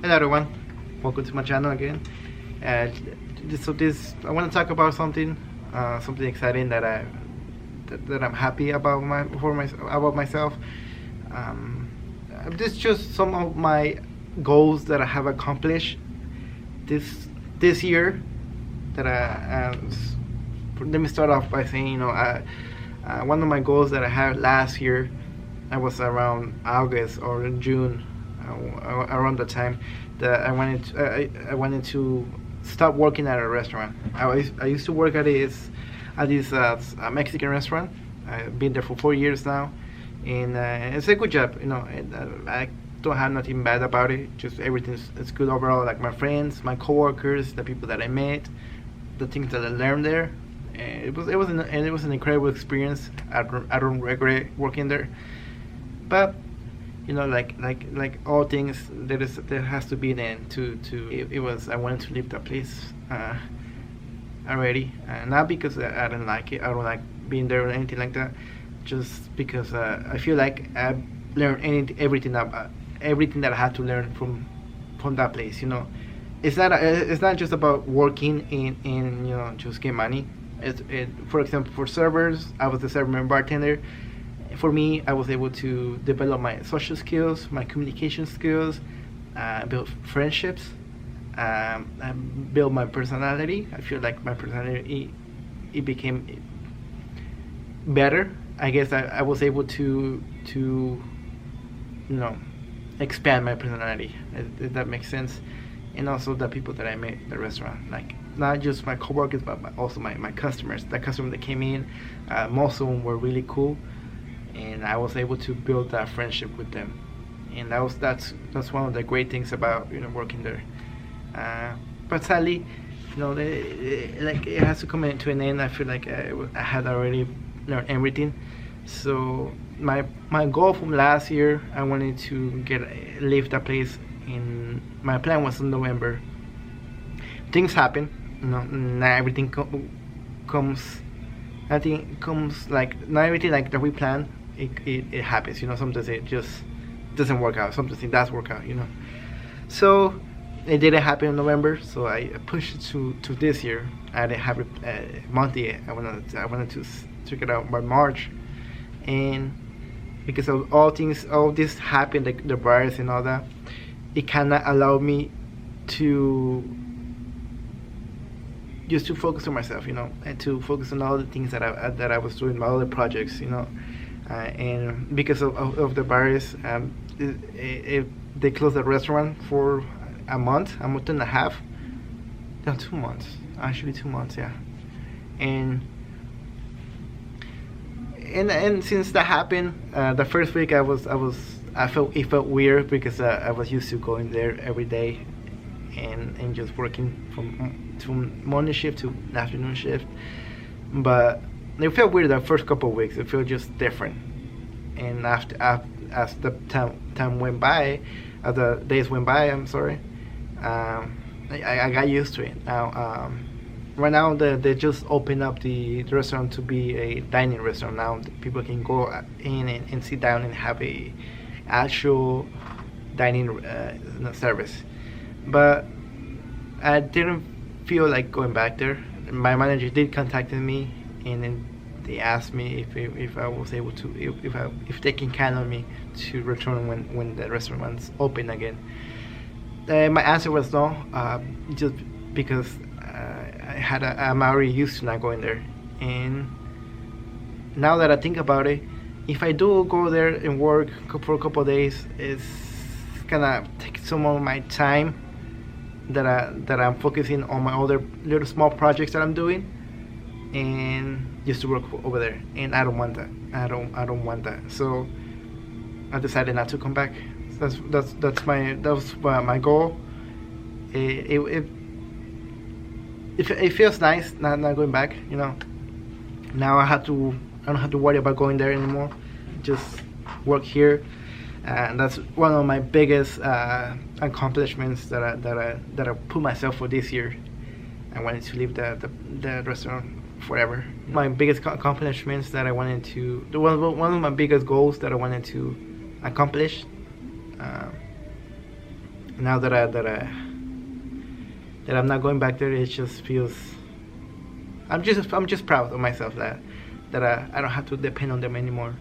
Hello everyone, welcome to my channel again. Uh, this I want to talk about something exciting that I'm happy about about myself. Um, this is just some of my goals that I have accomplished this year. That let me start off by saying, one of my goals that I had last year, I was around August or June, around the time that I wanted to stop working at a restaurant. I used to work at this Mexican restaurant. I've been there for 4 years now, and it's a good job. I don't have nothing bad about it. Just it's good overall. Like my friends, my coworkers, the people that I met, the things that I learned there. It was an incredible experience. I don't regret working there, but like all things, there has to be an end to it was I wanted to leave that place already, not because I didn't like it. I don't like being there or anything like that, just because I feel like I learned everything that I had to learn from that place. It's not just about working in just get money. For example, for servers, I was the server and bartender. For me, I was able to develop my social skills, my communication skills, build friendships, build my personality. I feel like my personality it became better. I guess I was able to expand my personality, if that makes sense. And also the people that I met at the restaurant, like not just my coworkers, but also my customers. The customer that came in, most of them were really cool, and I was able to build that friendship with them. And that's one of the great things about working there. But sadly, it has to come to an end. I feel like I had already learned everything. So my goal from last year, I wanted to leave that place. My plan was in November. Things happen, not everything comes. I think it comes like not everything like that we plan. It happens, Sometimes it just doesn't work out. Sometimes it does work out, So it didn't happen in November. So I pushed it to this year. I didn't have it monthly. I wanted to check it out by March, and because of all this happened, like the virus and all that, it cannot allow me to just to focus on myself, and to focus on all the things that I was doing, my other projects, and because of the virus, they closed the restaurant for a month and a half. No, 2 months, actually 2 months, yeah. And since that happened, the first week it felt weird because I was used to going there every day and just working from morning shift to afternoon shift. But it felt weird the first couple of weeks. It felt just different. And as the time went by, as the days went by, I'm sorry, I got used to it. Now, right now they just opened up the restaurant to be a dining restaurant. Now people can go in and sit down and have a actual dining service. But I didn't feel like going back there. My manager did contact me, and then they asked me if I was able to, if they can count on me to return when the restaurant's open again. My answer was no, just because I'm already used to not going there. And now that I think about it, if I do go there and work for a couple of days, it's gonna take some of my time that I'm focusing on my other little small projects that I'm doing, and just to work over there. And I don't want that. I don't want that. So I decided not to come back. That was my goal. It feels nice not going back. Now I don't have to worry about going there anymore. Just work here, and that's one of my biggest accomplishments that I put myself for this year. I wanted to leave the restaurant forever. My biggest accomplishments that I wanted to, one of my biggest goals that I wanted to accomplish, Now that I'm not going back there, it just feels. I'm just proud of myself that I don't have to depend on them anymore.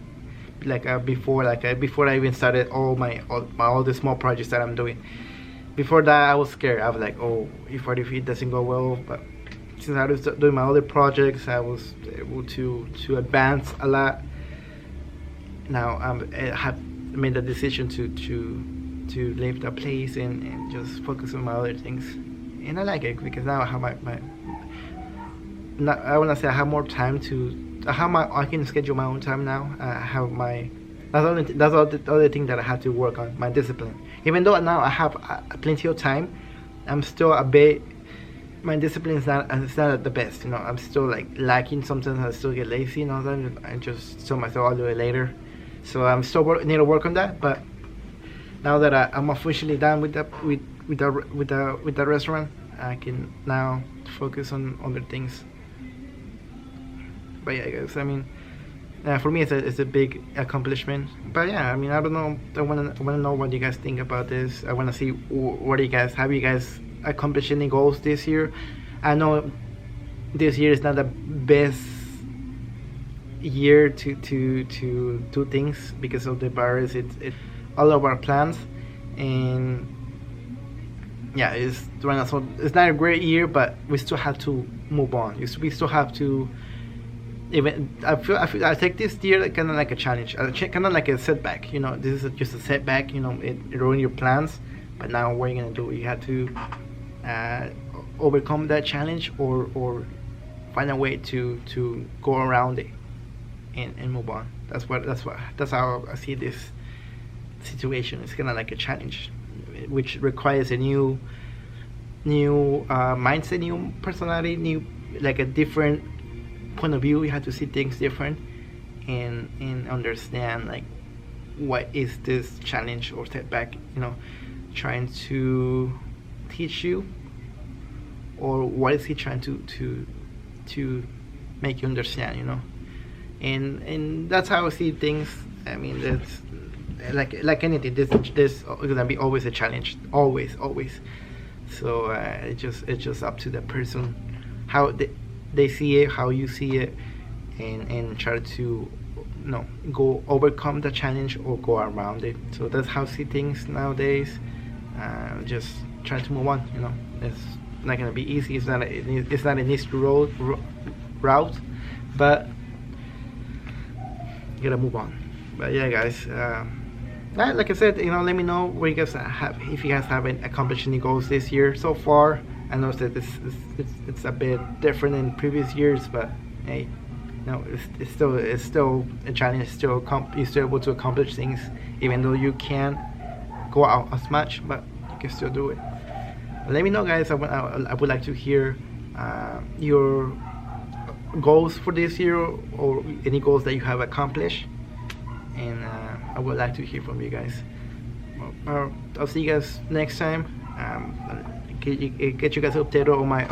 Before, before I even started all the small projects that I'm doing. Before that, I was scared. I was like, oh, if it doesn't go well, but since I was doing my other projects, I was able to advance a lot. Now I have made the decision to leave the place and just focus on my other things, and I like it because now I have my not, I want to say I have more time I can schedule my own time now. I have my that's all the other thing that I have to work on, my discipline. Even though now I have plenty of time, I'm still a bit. My discipline is not at the best. I'm still like lacking. Sometimes I still get lazy and all that. I just tell myself I'll do it later. So I'm still need to work on that. But now that I'm officially done with the restaurant, I can now focus on other things. But yeah, guys, I mean, for me it's a big accomplishment. But yeah, I mean, I don't know. I wanna know what you guys think about this. I wanna see what you guys have. You guys accomplished any goals this year? I know this year is not the best year to do things because of the virus. It's all of our plans, and yeah, it's not a great year, but we still have to move on. We still have to. Even I feel I take this year kind of like a challenge, kind of like a setback. This is just a setback. It ruined your plans, but now what are you gonna do? You have to overcome that challenge or find a way to go around it and move on. That's how I see this situation. It's kind of like a challenge, which requires a new mindset, new personality, like a different point of view. You have to see things different and understand like what is this challenge or setback trying to teach you, or what is he trying to make you understand, and that's how I see things. I mean, that's like anything. This gonna be always a challenge, always. So it's just up to the person how they see it, how you see it, and try to go overcome the challenge or go around it. So that's how I see things nowadays. Just try to move on. It's not gonna be easy. It's not an easy route, but you gotta move on. But yeah, guys, like I said, let me know what you guys have, if you guys haven't accomplished any goals this year so far. I know that it's a bit different than previous years, but hey, it's still a challenge. You're still able to accomplish things, even though you can't go out as much, but you can still do it. Let me know, guys. I would like to hear your goals for this year, or any goals that you have accomplished, and I would like to hear from you guys. I'll see you guys next time. Get you guys updated on my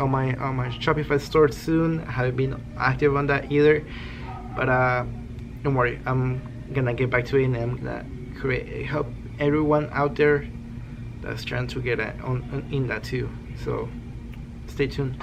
Shopify store soon. I haven't been active on that either, but don't worry, I'm gonna get back to it, and I'm gonna help everyone out there that's trying to get in that too. So stay tuned.